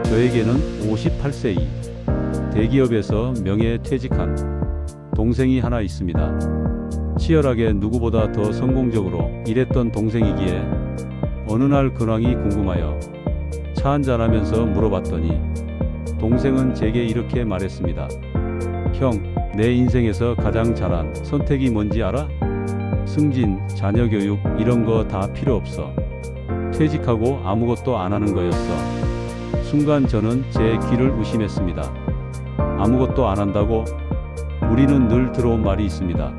저에게는 58세이 대기업에서 명예퇴직한 동생이 하나 있습니다. 치열하게 누구보다 더 성공적으로 일했던 동생이기에 어느 날 근황이 궁금하여 차 한잔하면서 물어봤더니 동생은 제게 이렇게 말했습니다. 형, 내 인생에서 가장 잘한 선택이 뭔지 알아? 승진, 자녀 교육 이런 거 다 필요 없어. 퇴직하고 아무것도 안 하는 거였어. 순간 저는 제 귀를 의심했습니다. 아무것도 안 한다고? 우리는 늘 들어온 말이 있습니다.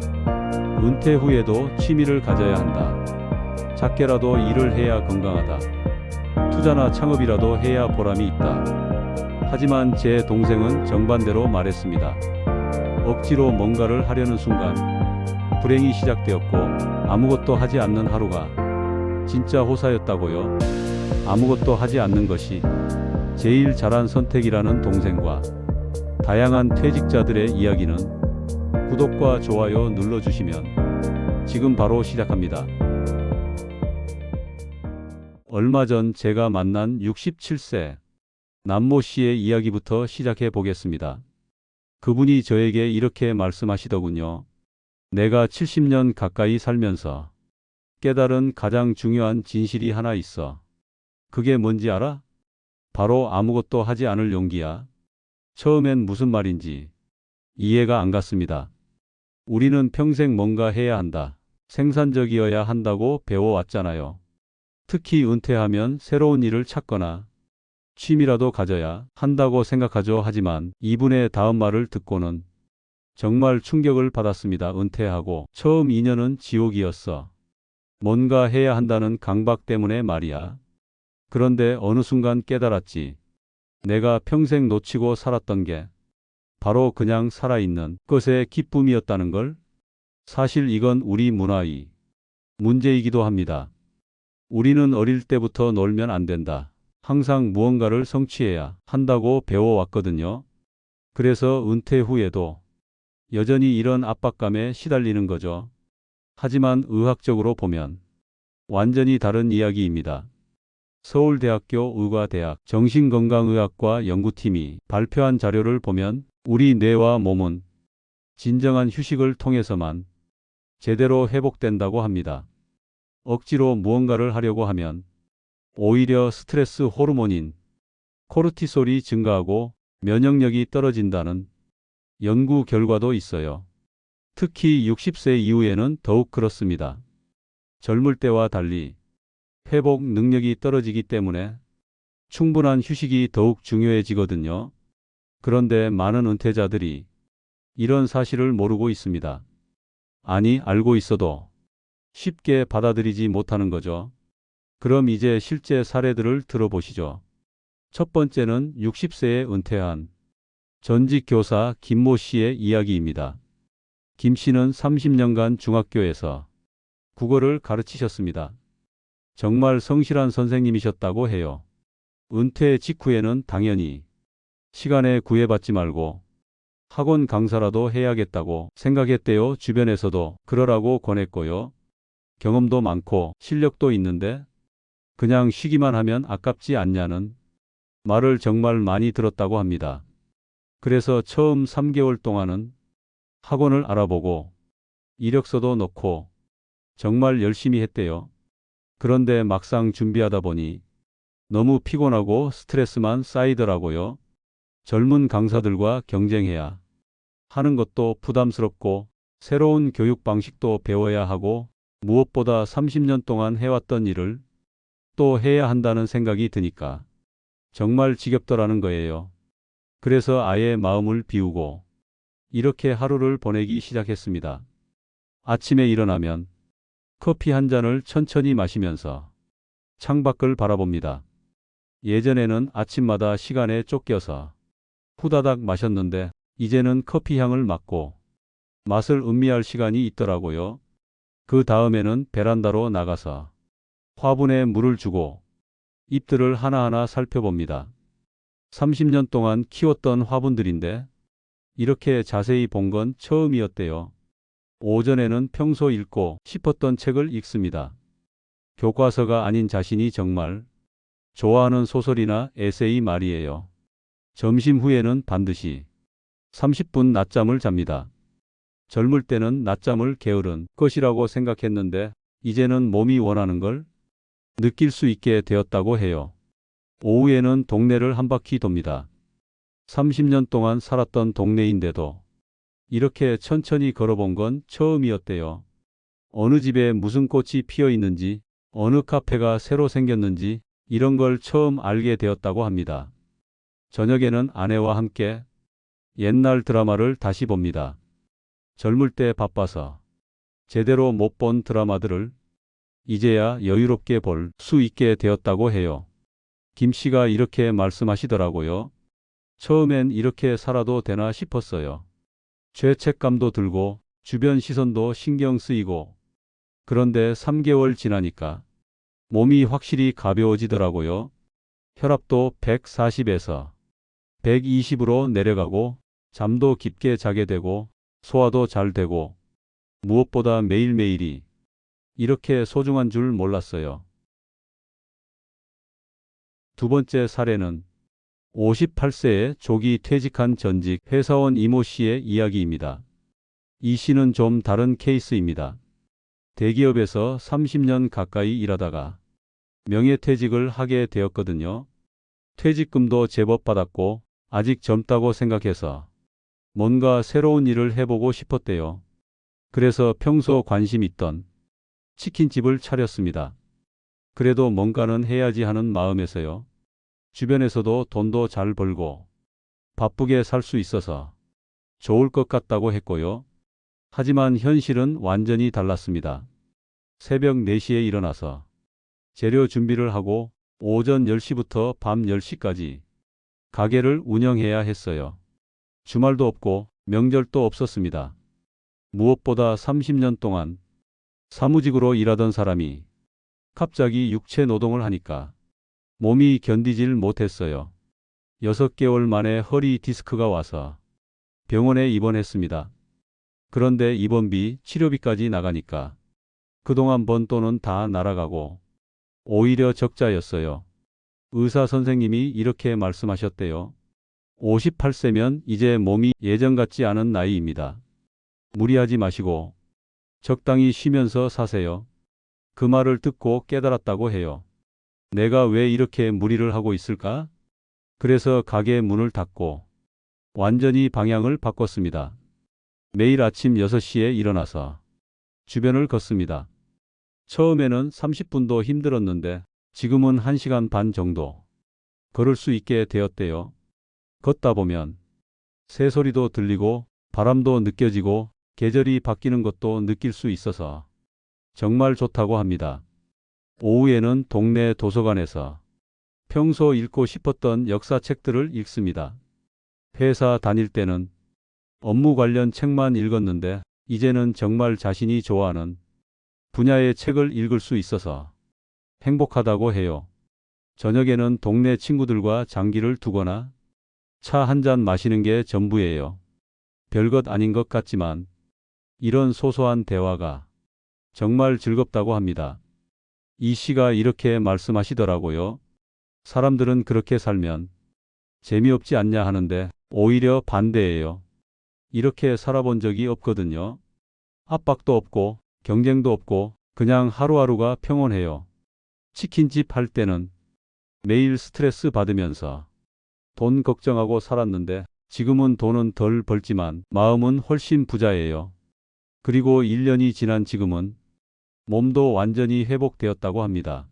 은퇴 후에도 취미를 가져야 한다. 작게라도 일을 해야 건강하다. 투자나 창업이라도 해야 보람이 있다. 하지만 제 동생은 정반대로 말했습니다. 억지로 뭔가를 하려는 순간 불행이 시작되었고 아무것도 하지 않는 하루가 진짜 호사였다고요. 아무것도 하지 않는 것이 제일 잘한 선택이라는 동생과 다양한 퇴직자들의 이야기는 구독과 좋아요 눌러주시면 지금 바로 시작합니다. 얼마 전 제가 만난 67세 남모 씨의 이야기부터 시작해 보겠습니다. 그분이 저에게 이렇게 말씀하시더군요. 내가 70년 가까이 살면서 깨달은 가장 중요한 진실이 하나 있어. 그게 뭔지 알아? 바로 아무것도 하지 않을 용기야. 처음엔 무슨 말인지 이해가 안 갔습니다. 우리는 평생 뭔가 해야 한다. 생산적이어야 한다고 배워왔잖아요. 특히 은퇴하면 새로운 일을 찾거나 취미라도 가져야 한다고 생각하죠. 하지만 이분의 다음 말을 듣고는 정말 충격을 받았습니다. 은퇴하고 처음 2년은 지옥이었어. 뭔가 해야 한다는 강박 때문에 말이야. 그런데 어느 순간 깨달았지. 내가 평생 놓치고 살았던 게 바로 그냥 살아있는 것의 기쁨이었다는 걸. 사실 이건 우리 문화의 문제이기도 합니다. 우리는 어릴 때부터 놀면 안 된다. 항상 무언가를 성취해야 한다고 배워왔거든요. 그래서 은퇴 후에도 여전히 이런 압박감에 시달리는 거죠. 하지만 의학적으로 보면 완전히 다른 이야기입니다. 서울대학교 의과대학 정신건강의학과 연구팀이 발표한 자료를 보면 우리 뇌와 몸은 진정한 휴식을 통해서만 제대로 회복된다고 합니다. 억지로 무언가를 하려고 하면 오히려 스트레스 호르몬인 코르티솔이 증가하고 면역력이 떨어진다는 연구 결과도 있어요. 특히 60세 이후에는 더욱 그렇습니다. 젊을 때와 달리 회복 능력이 떨어지기 때문에 충분한 휴식이 더욱 중요해지거든요. 그런데 많은 은퇴자들이 이런 사실을 모르고 있습니다. 아니, 알고 있어도 쉽게 받아들이지 못하는 거죠. 그럼 이제 실제 사례들을 들어보시죠. 첫 번째는 60세에 은퇴한 전직 교사 김모 씨의 이야기입니다. 김 씨는 30년간 중학교에서 국어를 가르치셨습니다. 정말 성실한 선생님이셨다고 해요. 은퇴 직후에는 당연히 시간에 구애받지 말고 학원 강사라도 해야겠다고 생각했대요. 주변에서도 그러라고 권했고요. 경험도 많고 실력도 있는데 그냥 쉬기만 하면 아깝지 않냐는 말을 정말 많이 들었다고 합니다. 그래서 처음 3개월 동안은 학원을 알아보고 이력서도 넣고 정말 열심히 했대요. 그런데 막상 준비하다 보니 너무 피곤하고 스트레스만 쌓이더라고요. 젊은 강사들과 경쟁해야 하는 것도 부담스럽고 새로운 교육 방식도 배워야 하고 무엇보다 30년 동안 해왔던 일을 또 해야 한다는 생각이 드니까 정말 지겹더라는 거예요. 그래서 아예 마음을 비우고 이렇게 하루를 보내기 시작했습니다. 아침에 일어나면 커피 한 잔을 천천히 마시면서 창밖을 바라봅니다. 예전에는 아침마다 시간에 쫓겨서 후다닥 마셨는데 이제는 커피 향을 맡고 맛을 음미할 시간이 있더라고요. 그 다음에는 베란다로 나가서 화분에 물을 주고 잎들을 하나하나 살펴봅니다. 30년 동안 키웠던 화분들인데 이렇게 자세히 본 건 처음이었대요. 오전에는 평소 읽고 싶었던 책을 읽습니다. 교과서가 아닌 자신이 정말 좋아하는 소설이나 에세이 말이에요. 점심 후에는 반드시 30분 낮잠을 잡니다. 젊을 때는 낮잠을 게으른 것이라고 생각했는데 이제는 몸이 원하는 걸 느낄 수 있게 되었다고 해요. 오후에는 동네를 한 바퀴 돕니다. 30년 동안 살았던 동네인데도 이렇게 천천히 걸어본 건 처음이었대요. 어느 집에 무슨 꽃이 피어 있는지, 어느 카페가 새로 생겼는지 이런 걸 처음 알게 되었다고 합니다. 저녁에는 아내와 함께 옛날 드라마를 다시 봅니다. 젊을 때 바빠서 제대로 못 본 드라마들을 이제야 여유롭게 볼 수 있게 되었다고 해요. 김 씨가 이렇게 말씀하시더라고요. 처음엔 이렇게 살아도 되나 싶었어요. 죄책감도 들고 주변 시선도 신경 쓰이고 그런데 3개월 지나니까 몸이 확실히 가벼워지더라고요. 혈압도 140에서 120으로 내려가고 잠도 깊게 자게 되고 소화도 잘 되고 무엇보다 매일매일이 이렇게 소중한 줄 몰랐어요. 두 번째 사례는 58세에 조기 퇴직한 전직 회사원 이모 씨의 이야기입니다. 이 씨는 좀 다른 케이스입니다. 대기업에서 30년 가까이 일하다가 명예퇴직을 하게 되었거든요. 퇴직금도 제법 받았고 아직 젊다고 생각해서 뭔가 새로운 일을 해보고 싶었대요. 그래서 평소 관심 있던 치킨집을 차렸습니다. 그래도 뭔가는 해야지 하는 마음에서요. 주변에서도 돈도 잘 벌고 바쁘게 살 수 있어서 좋을 것 같다고 했고요. 하지만 현실은 완전히 달랐습니다. 새벽 4시에 일어나서 재료 준비를 하고 오전 10시부터 밤 10시까지 가게를 운영해야 했어요. 주말도 없고 명절도 없었습니다. 무엇보다 30년 동안 사무직으로 일하던 사람이 갑자기 육체 노동을 하니까 몸이 견디질 못했어요. 6개월 만에 허리 디스크가 와서 병원에 입원했습니다. 그런데 입원비, 치료비까지 나가니까 그동안 번 돈은 다 날아가고 오히려 적자였어요. 의사 선생님이 이렇게 말씀하셨대요. 58세면 이제 몸이 예전 같지 않은 나이입니다. 무리하지 마시고 적당히 쉬면서 사세요. 그 말을 듣고 깨달았다고 해요. 내가 왜 이렇게 무리를 하고 있을까? 그래서 가게 문을 닫고 완전히 방향을 바꿨습니다. 매일 아침 6시에 일어나서 주변을 걷습니다. 처음에는 30분도 힘들었는데 지금은 1시간 반 정도 걸을 수 있게 되었대요. 걷다 보면 새소리도 들리고 바람도 느껴지고 계절이 바뀌는 것도 느낄 수 있어서 정말 좋다고 합니다. 오후에는 동네 도서관에서 평소 읽고 싶었던 역사책들을 읽습니다. 회사 다닐 때는 업무 관련 책만 읽었는데 이제는 정말 자신이 좋아하는 분야의 책을 읽을 수 있어서 행복하다고 해요. 저녁에는 동네 친구들과 장기를 두거나 차 한 잔 마시는 게 전부예요. 별것 아닌 것 같지만 이런 소소한 대화가 정말 즐겁다고 합니다. 이 씨가 이렇게 말씀하시더라고요. 사람들은 그렇게 살면 재미없지 않냐 하는데 오히려 반대예요. 이렇게 살아본 적이 없거든요. 압박도 없고 경쟁도 없고 그냥 하루하루가 평온해요. 치킨집 할 때는 매일 스트레스 받으면서 돈 걱정하고 살았는데 지금은 돈은 덜 벌지만 마음은 훨씬 부자예요. 그리고 1년이 지난 지금은 몸도 완전히 회복되었다고 합니다.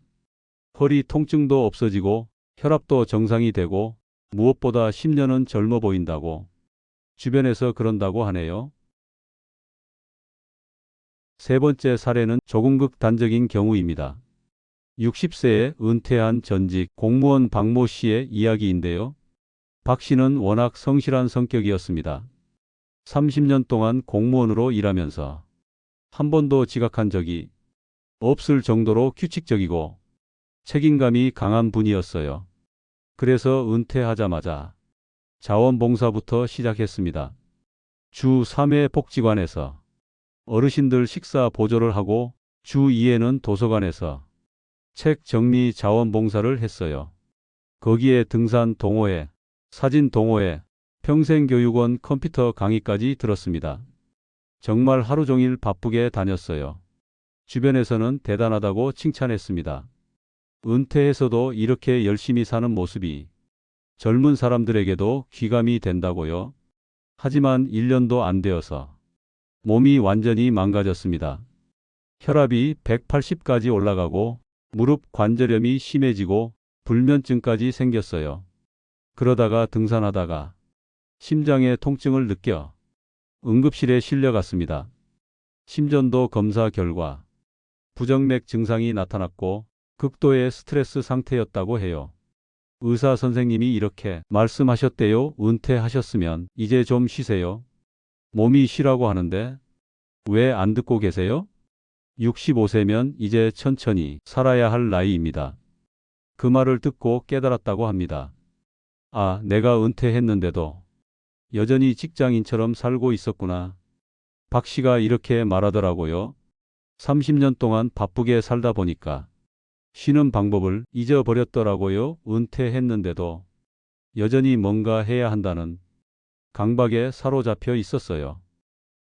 허리 통증도 없어지고 혈압도 정상이 되고 무엇보다 10년은 젊어 보인다고 주변에서 그런다고 하네요. 세 번째 사례는 조금 극단적인 경우입니다. 60세에 은퇴한 전직 공무원 박모 씨의 이야기인데요. 박 씨는 워낙 성실한 성격이었습니다. 30년 동안 공무원으로 일하면서 한 번도 지각한 적이 없을 정도로 규칙적이고 책임감이 강한 분이었어요. 그래서 은퇴하자마자 자원봉사부터 시작했습니다. 주 3회 복지관에서 어르신들 식사 보조를 하고 주 2회는 도서관에서 책 정리 자원봉사를 했어요. 거기에 등산 동호회, 사진 동호회, 평생교육원 컴퓨터 강의까지 들었습니다. 정말 하루 종일 바쁘게 다녔어요. 주변에서는 대단하다고 칭찬했습니다. 은퇴해서도 이렇게 열심히 사는 모습이 젊은 사람들에게도 귀감이 된다고요. 하지만 1년도 안 되어서 몸이 완전히 망가졌습니다. 혈압이 180까지 올라가고 무릎 관절염이 심해지고 불면증까지 생겼어요. 그러다가 등산하다가 심장에 통증을 느껴 응급실에 실려갔습니다. 심전도 검사 결과 부정맥 증상이 나타났고 극도의 스트레스 상태였다고 해요. 의사 선생님이 이렇게 말씀하셨대요. 은퇴하셨으면 이제 좀 쉬세요. 몸이 쉬라고 하는데 왜 안 듣고 계세요? 65세면 이제 천천히 살아야 할 나이입니다. 그 말을 듣고 깨달았다고 합니다. 아, 내가 은퇴했는데도 여전히 직장인처럼 살고 있었구나. 박 씨가 이렇게 말하더라고요. 30년 동안 바쁘게 살다 보니까 쉬는 방법을 잊어버렸더라고요. 은퇴했는데도 여전히 뭔가 해야 한다는 강박에 사로잡혀 있었어요.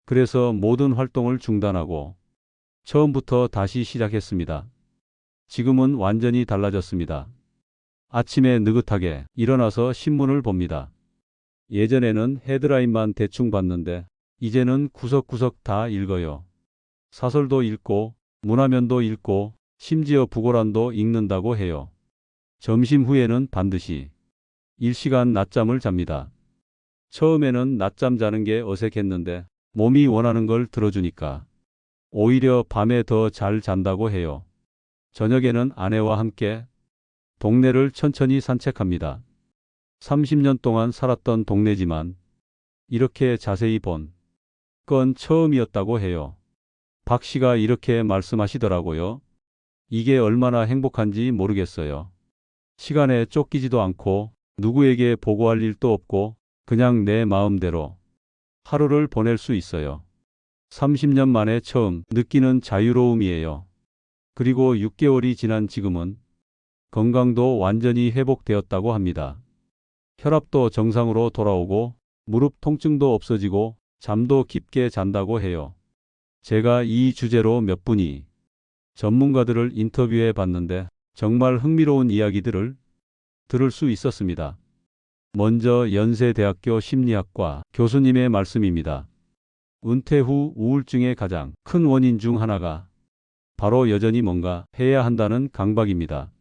그래서 모든 활동을 중단하고 처음부터 다시 시작했습니다. 지금은 완전히 달라졌습니다. 아침에 느긋하게 일어나서 신문을 봅니다. 예전에는 헤드라인만 대충 봤는데 이제는 구석구석 다 읽어요. 사설도 읽고 문화면도 읽고 심지어 부고란도 읽는다고 해요. 점심 후에는 반드시 1시간 낮잠을 잡니다. 처음에는 낮잠 자는 게 어색했는데 몸이 원하는 걸 들어주니까 오히려 밤에 더 잘 잔다고 해요. 저녁에는 아내와 함께 동네를 천천히 산책합니다. 30년 동안 살았던 동네지만 이렇게 자세히 본 건 처음이었다고 해요. 박 씨가 이렇게 말씀하시더라고요. 이게 얼마나 행복한지 모르겠어요. 시간에 쫓기지도 않고 누구에게 보고할 일도 없고 그냥 내 마음대로 하루를 보낼 수 있어요. 30년 만에 처음 느끼는 자유로움이에요. 그리고 6개월이 지난 지금은 건강도 완전히 회복되었다고 합니다. 혈압도 정상으로 돌아오고 무릎 통증도 없어지고 잠도 깊게 잔다고 해요. 제가 이 주제로 몇 분이 전문가들을 인터뷰해 봤는데 정말 흥미로운 이야기들을 들을 수 있었습니다. 먼저 연세대학교 심리학과 교수님의 말씀입니다. 은퇴 후 우울증의 가장 큰 원인 중 하나가 바로 여전히 뭔가 해야 한다는 강박입니다.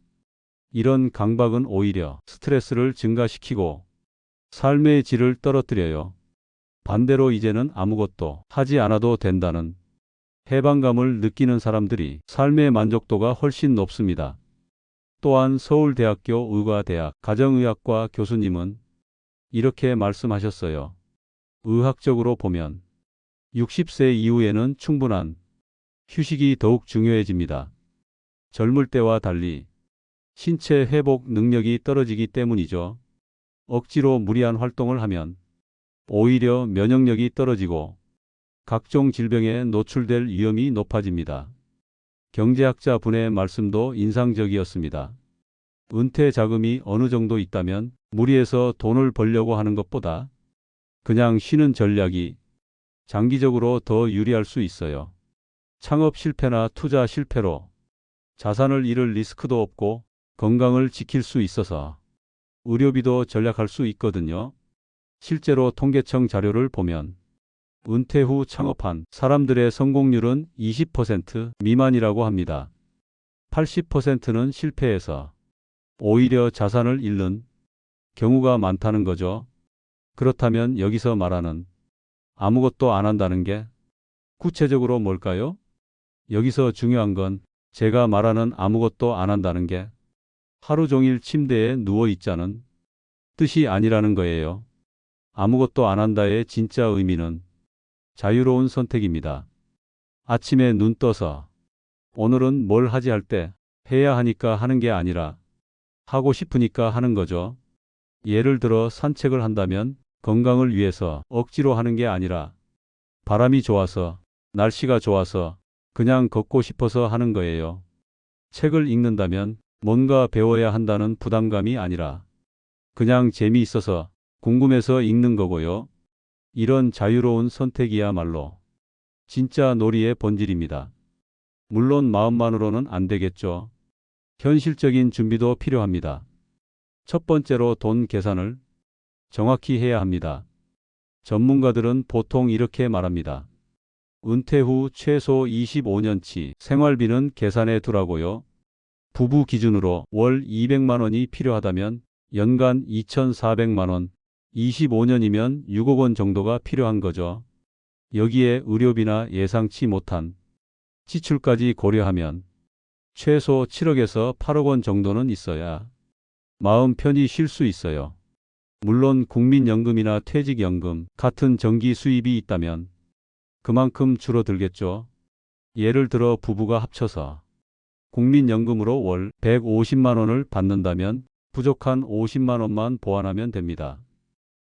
이런 강박은 오히려 스트레스를 증가시키고 삶의 질을 떨어뜨려요. 반대로 이제는 아무것도 하지 않아도 된다는 해방감을 느끼는 사람들이 삶의 만족도가 훨씬 높습니다. 또한 서울대학교 의과대학 가정의학과 교수님은 이렇게 말씀하셨어요. 의학적으로 보면 60세 이후에는 충분한 휴식이 더욱 중요해집니다. 젊을 때와 달리 신체 회복 능력이 떨어지기 때문이죠. 억지로 무리한 활동을 하면 오히려 면역력이 떨어지고 각종 질병에 노출될 위험이 높아집니다. 경제학자 분의 말씀도 인상적이었습니다. 은퇴 자금이 어느 정도 있다면 무리해서 돈을 벌려고 하는 것보다 그냥 쉬는 전략이 장기적으로 더 유리할 수 있어요. 창업 실패나 투자 실패로 자산을 잃을 리스크도 없고 건강을 지킬 수 있어서 의료비도 절약할 수 있거든요. 실제로 통계청 자료를 보면 은퇴 후 창업한 사람들의 성공률은 20% 미만이라고 합니다. 80%는 실패해서 오히려 자산을 잃는 경우가 많다는 거죠. 그렇다면 여기서 말하는 아무것도 안 한다는 게 구체적으로 뭘까요? 여기서 중요한 건 제가 말하는 아무것도 안 한다는 게 하루 종일 침대에 누워 있자는 뜻이 아니라는 거예요. 아무것도 안 한다의 진짜 의미는 자유로운 선택입니다. 아침에 눈 떠서 오늘은 뭘 하지 할 때 해야 하니까 하는 게 아니라 하고 싶으니까 하는 거죠. 예를 들어 산책을 한다면 건강을 위해서 억지로 하는 게 아니라 바람이 좋아서 날씨가 좋아서 그냥 걷고 싶어서 하는 거예요. 책을 읽는다면 뭔가 배워야 한다는 부담감이 아니라 그냥 재미있어서 궁금해서 읽는 거고요. 이런 자유로운 선택이야말로 진짜 놀이의 본질입니다. 물론 마음만으로는 안 되겠죠. 현실적인 준비도 필요합니다. 첫 번째로 돈 계산을 정확히 해야 합니다. 전문가들은 보통 이렇게 말합니다. 은퇴 후 최소 25년치 생활비는 계산해 두라고요. 부부 기준으로 월 200만 원이 필요하다면 연간 2,400만 원, 25년이면 6억 원 정도가 필요한 거죠. 여기에 의료비나 예상치 못한 지출까지 고려하면 최소 7억에서 8억 원 정도는 있어야 마음 편히 쉴 수 있어요. 물론 국민연금이나 퇴직연금 같은 정기 수입이 있다면 그만큼 줄어들겠죠. 예를 들어 부부가 합쳐서 국민연금으로 월 150만 원을 받는다면 부족한 50만 원만 보완하면 됩니다.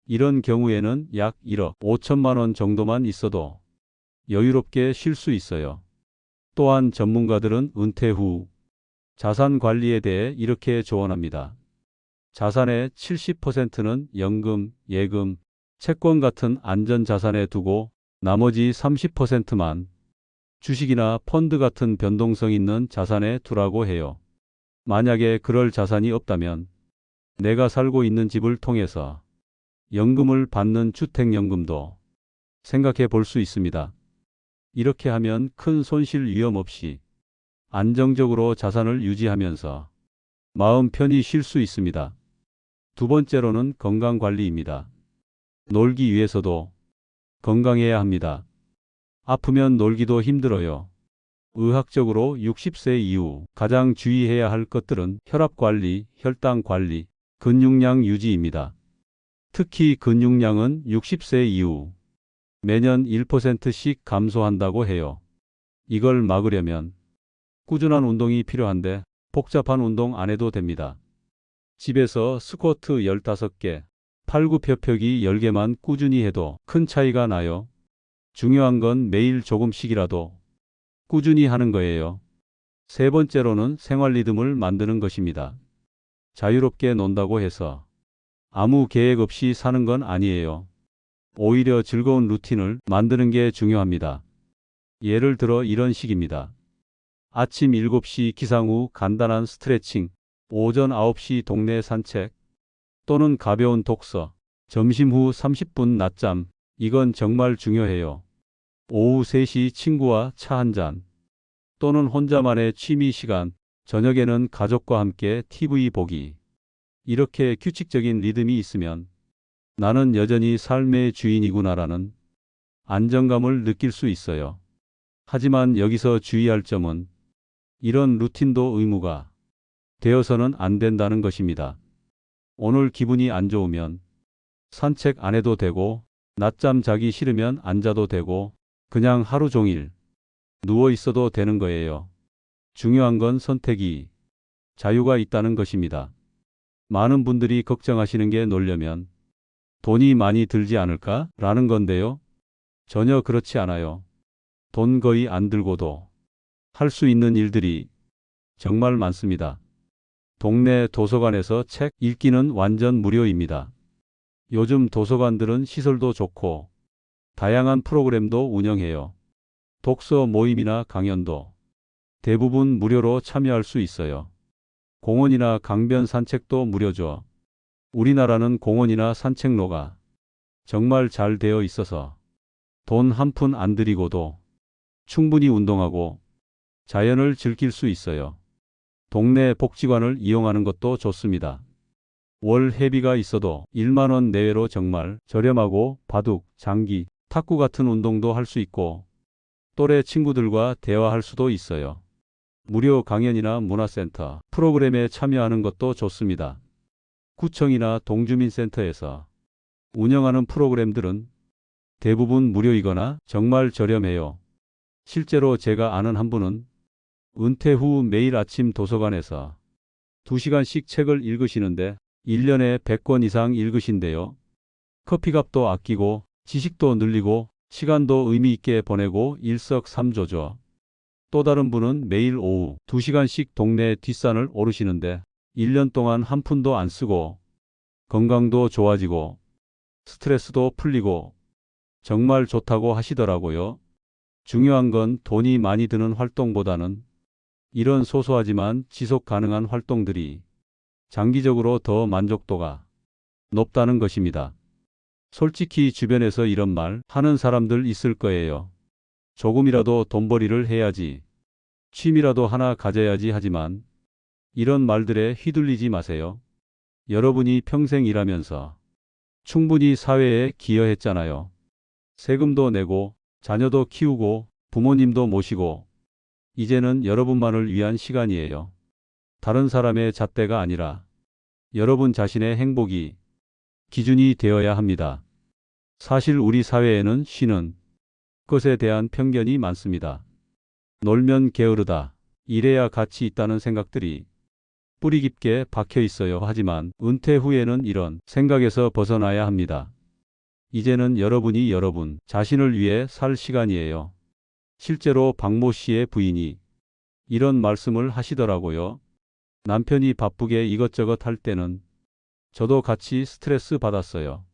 이런 경우에는 약 1억 5천만 원 정도만 있어도 여유롭게 쉴 수 있어요. 또한 전문가들은 은퇴 후 자산 관리에 대해 이렇게 조언합니다. 자산의 70%는 연금, 예금, 채권 같은 안전자산에 두고 나머지 30%만 주식이나 펀드 같은 변동성 있는 자산에 두라고 해요. 만약에 그럴 자산이 없다면 내가 살고 있는 집을 통해서 연금을 받는 주택연금도 생각해 볼 수 있습니다. 이렇게 하면 큰 손실 위험 없이 안정적으로 자산을 유지하면서 마음 편히 쉴 수 있습니다. 두 번째로는 건강관리입니다. 놀기 위해서도 건강해야 합니다. 아프면 놀기도 힘들어요. 의학적으로 60세 이후 가장 주의해야 할 것들은 혈압관리, 혈당관리, 근육량 유지입니다. 특히 근육량은 60세 이후 매년 1%씩 감소한다고 해요. 이걸 막으려면 꾸준한 운동이 필요한데 복잡한 운동 안 해도 됩니다. 집에서 스쿼트 15개, 팔굽혀펴기 10개만 꾸준히 해도 큰 차이가 나요. 중요한 건 매일 조금씩이라도 꾸준히 하는 거예요. 세 번째로는 생활 리듬을 만드는 것입니다. 자유롭게 논다고 해서 아무 계획 없이 사는 건 아니에요. 오히려 즐거운 루틴을 만드는 게 중요합니다. 예를 들어 이런 식입니다. 아침 7시 기상 후 간단한 스트레칭, 오전 9시 동네 산책, 또는 가벼운 독서, 점심 후 30분 낮잠, 이건 정말 중요해요. 오후 3시 친구와 차 한 잔, 또는 혼자만의 취미 시간, 저녁에는 가족과 함께 TV 보기. 이렇게 규칙적인 리듬이 있으면 나는 여전히 삶의 주인이구나라는 안정감을 느낄 수 있어요. 하지만 여기서 주의할 점은 이런 루틴도 의무가 되어서는 안 된다는 것입니다. 오늘 기분이 안 좋으면 산책 안 해도 되고, 낮잠 자기 싫으면 안 자도 되고, 그냥 하루 종일 누워 있어도 되는 거예요. 중요한 건 선택이 자유가 있다는 것입니다. 많은 분들이 걱정하시는 게 놀려면 돈이 많이 들지 않을까? 라는 건데요. 전혀 그렇지 않아요. 돈 거의 안 들고도 할 수 있는 일들이 정말 많습니다. 동네 도서관에서 책 읽기는 완전 무료입니다. 요즘 도서관들은 시설도 좋고 다양한 프로그램도 운영해요. 독서 모임이나 강연도 대부분 무료로 참여할 수 있어요. 공원이나 강변 산책도 무료죠. 우리나라는 공원이나 산책로가 정말 잘 되어 있어서 돈 한 푼 안 들이고도 충분히 운동하고 자연을 즐길 수 있어요. 동네 복지관을 이용하는 것도 좋습니다. 월 회비가 있어도 1만 원 내외로 정말 저렴하고 바둑, 장기, 탁구 같은 운동도 할 수 있고 또래 친구들과 대화할 수도 있어요. 무료 강연이나 문화센터 프로그램에 참여하는 것도 좋습니다. 구청이나 동주민센터에서 운영하는 프로그램들은 대부분 무료이거나 정말 저렴해요. 실제로 제가 아는 한 분은 은퇴 후 매일 아침 도서관에서 2시간씩 책을 읽으시는데 1년에 100권 이상 읽으신대요. 커피값도 아끼고 지식도 늘리고 시간도 의미 있게 보내고 일석삼조죠. 또 다른 분은 매일 오후 2시간씩 동네 뒷산을 오르시는데 1년 동안 한 푼도 안 쓰고 건강도 좋아지고 스트레스도 풀리고 정말 좋다고 하시더라고요. 중요한 건 돈이 많이 드는 활동보다는 이런 소소하지만 지속 가능한 활동들이 장기적으로 더 만족도가 높다는 것입니다. 솔직히 주변에서 이런 말 하는 사람들 있을 거예요. 조금이라도 돈벌이를 해야지, 취미라도 하나 가져야지 하지만 이런 말들에 휘둘리지 마세요. 여러분이 평생 일하면서 충분히 사회에 기여했잖아요. 세금도 내고 자녀도 키우고 부모님도 모시고 이제는 여러분만을 위한 시간이에요. 다른 사람의 잣대가 아니라 여러분 자신의 행복이 기준이 되어야 합니다. 사실 우리 사회에는 쉬는 것에 대한 편견이 많습니다. 놀면 게으르다, 일해야 가치 있다는 생각들이 뿌리 깊게 박혀 있어요. 하지만 은퇴 후에는 이런 생각에서 벗어나야 합니다. 이제는 여러분이 여러분 자신을 위해 살 시간이에요. 실제로 박모 씨의 부인이 이런 말씀을 하시더라고요. 남편이 바쁘게 이것저것 할 때는 저도 같이 스트레스 받았어요.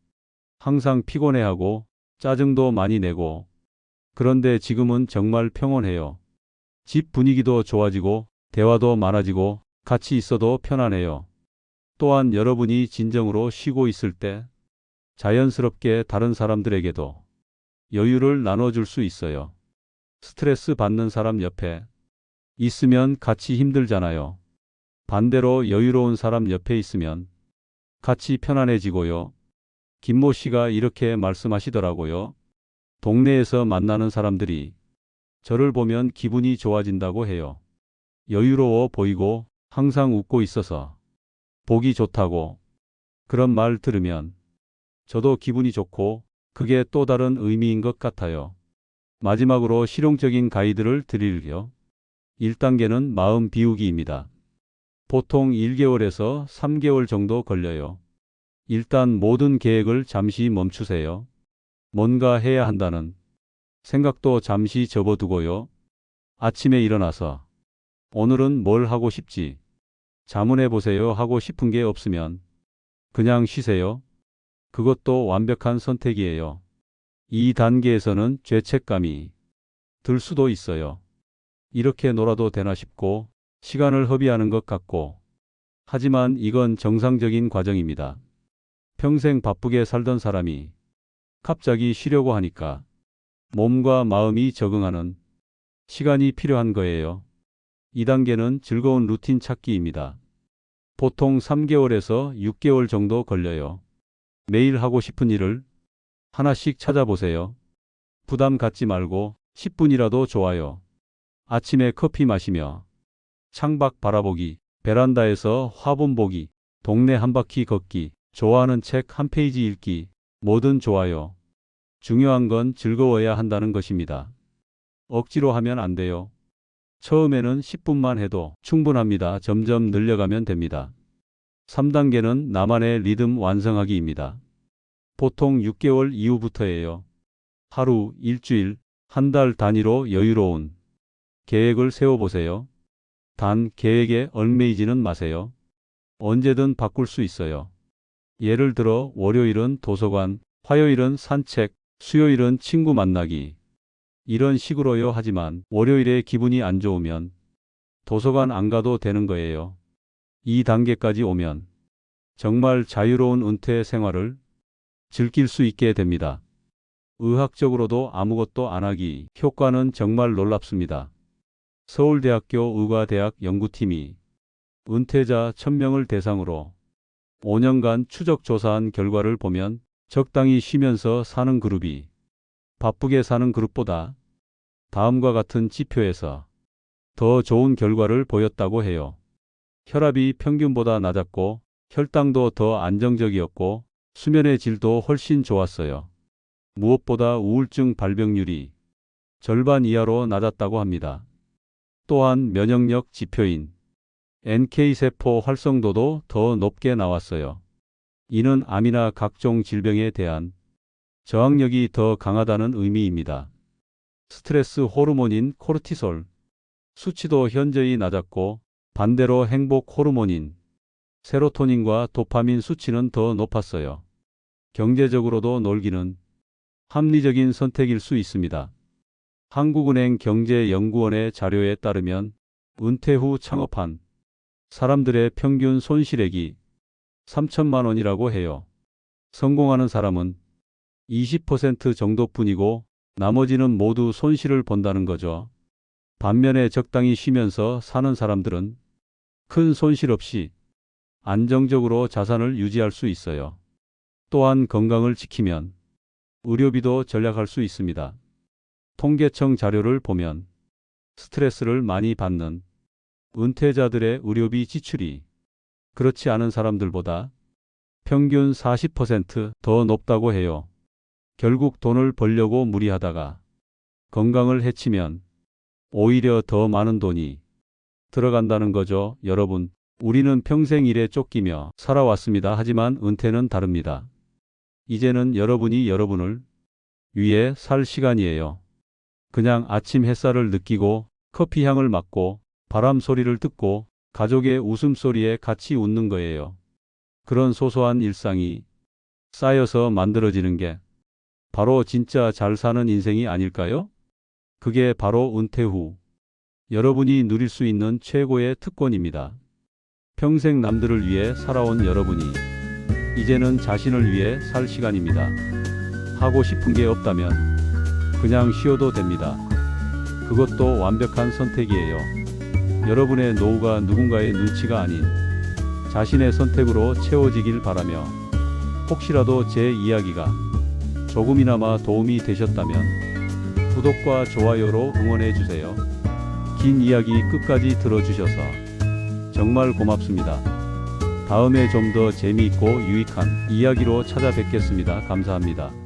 항상 피곤해하고 짜증도 많이 내고 그런데 지금은 정말 평온해요. 집 분위기도 좋아지고 대화도 많아지고 같이 있어도 편안해요. 또한 여러분이 진정으로 쉬고 있을 때 자연스럽게 다른 사람들에게도 여유를 나눠줄 수 있어요. 스트레스 받는 사람 옆에 있으면 같이 힘들잖아요. 반대로 여유로운 사람 옆에 있으면 같이 편안해지고요. 김모 씨가 이렇게 말씀하시더라고요. 동네에서 만나는 사람들이 저를 보면 기분이 좋아진다고 해요. 여유로워 보이고 항상 웃고 있어서 보기 좋다고. 그런 말 들으면 저도 기분이 좋고 그게 또 다른 의미인 것 같아요. 마지막으로 실용적인 가이드를 드릴게요. 1단계는 마음 비우기입니다. 보통 1개월에서 3개월 정도 걸려요. 일단 모든 계획을 잠시 멈추세요. 뭔가 해야 한다는 생각도 잠시 접어두고요. 아침에 일어나서 오늘은 뭘 하고 싶지? 자문해 보세요. 하고 싶은 게 없으면 그냥 쉬세요. 그것도 완벽한 선택이에요. 2단계에서는 죄책감이 들 수도 있어요. 이렇게 놀아도 되나 싶고 시간을 허비하는 것 같고 하지만 이건 정상적인 과정입니다. 평생 바쁘게 살던 사람이 갑자기 쉬려고 하니까 몸과 마음이 적응하는 시간이 필요한 거예요. 2단계는 즐거운 루틴 찾기입니다. 보통 3개월에서 6개월 정도 걸려요. 매일 하고 싶은 일을 하나씩 찾아보세요. 부담 갖지 말고 10분이라도 좋아요. 아침에 커피 마시며 창밖 바라보기, 베란다에서 화분 보기, 동네 한 바퀴 걷기, 좋아하는 책 한 페이지 읽기, 뭐든 좋아요. 중요한 건 즐거워야 한다는 것입니다. 억지로 하면 안 돼요. 처음에는 10분만 해도 충분합니다. 점점 늘려가면 됩니다. 3단계는 나만의 리듬 완성하기입니다. 보통 6개월 이후부터예요. 하루, 일주일, 한 달 단위로 여유로운 계획을 세워보세요. 단 계획에 얽매이지는 마세요. 언제든 바꿀 수 있어요. 예를 들어 월요일은 도서관, 화요일은 산책, 수요일은 친구 만나기. 이런 식으로요. 하지만 월요일에 기분이 안 좋으면 도서관 안 가도 되는 거예요. 2단계까지 오면 정말 자유로운 은퇴 생활을 즐길 수 있게 됩니다. 의학적으로도 아무것도 안 하기 효과는 정말 놀랍습니다. 서울대학교 의과대학 연구팀이 은퇴자 1000명을 대상으로 5년간 추적 조사한 결과를 보면 적당히 쉬면서 사는 그룹이 바쁘게 사는 그룹보다 다음과 같은 지표에서 더 좋은 결과를 보였다고 해요. 혈압이 평균보다 낮았고 혈당도 더 안정적이었고 수면의 질도 훨씬 좋았어요. 무엇보다 우울증 발병률이 절반 이하로 낮았다고 합니다. 또한 면역력 지표인 NK세포 활성도도 더 높게 나왔어요. 이는 암이나 각종 질병에 대한 저항력이 더 강하다는 의미입니다. 스트레스 호르몬인 코르티솔, 수치도 현저히 낮았고 반대로 행복 호르몬인 세로토닌과 도파민 수치는 더 높았어요. 경제적으로도 놀기는 합리적인 선택일 수 있습니다. 한국은행 경제연구원의 자료에 따르면 은퇴 후 창업한 사람들의 평균 손실액이 3천만 원이라고 해요. 성공하는 사람은 20% 정도뿐이고 나머지는 모두 손실을 본다는 거죠. 반면에 적당히 쉬면서 사는 사람들은 큰 손실 없이 안정적으로 자산을 유지할 수 있어요. 또한 건강을 지키면 의료비도 절약할 수 있습니다. 통계청 자료를 보면 스트레스를 많이 받는 은퇴자들의 의료비 지출이 그렇지 않은 사람들보다 평균 40% 더 높다고 해요. 결국 돈을 벌려고 무리하다가 건강을 해치면 오히려 더 많은 돈이 들어간다는 거죠. 여러분, 우리는 평생 일에 쫓기며 살아왔습니다. 하지만 은퇴는 다릅니다. 이제는 여러분이 여러분을 위해 살 시간이에요. 그냥 아침 햇살을 느끼고 커피 향을 맡고 바람 소리를 듣고 가족의 웃음소리에 같이 웃는 거예요. 그런 소소한 일상이 쌓여서 만들어지는 게 바로 진짜 잘 사는 인생이 아닐까요? 그게 바로 은퇴 후 여러분이 누릴 수 있는 최고의 특권입니다. 평생 남들을 위해 살아온 여러분이 이제는 자신을 위해 살 시간입니다. 하고 싶은 게 없다면 그냥 쉬어도 됩니다. 그것도 완벽한 선택이에요. 여러분의 노후가 누군가의 눈치가 아닌 자신의 선택으로 채워지길 바라며 혹시라도 제 이야기가 조금이나마 도움이 되셨다면 구독과 좋아요로 응원해 주세요. 긴 이야기 끝까지 들어주셔서 정말 고맙습니다. 다음에 좀 더 재미있고 유익한 이야기로 찾아뵙겠습니다. 감사합니다.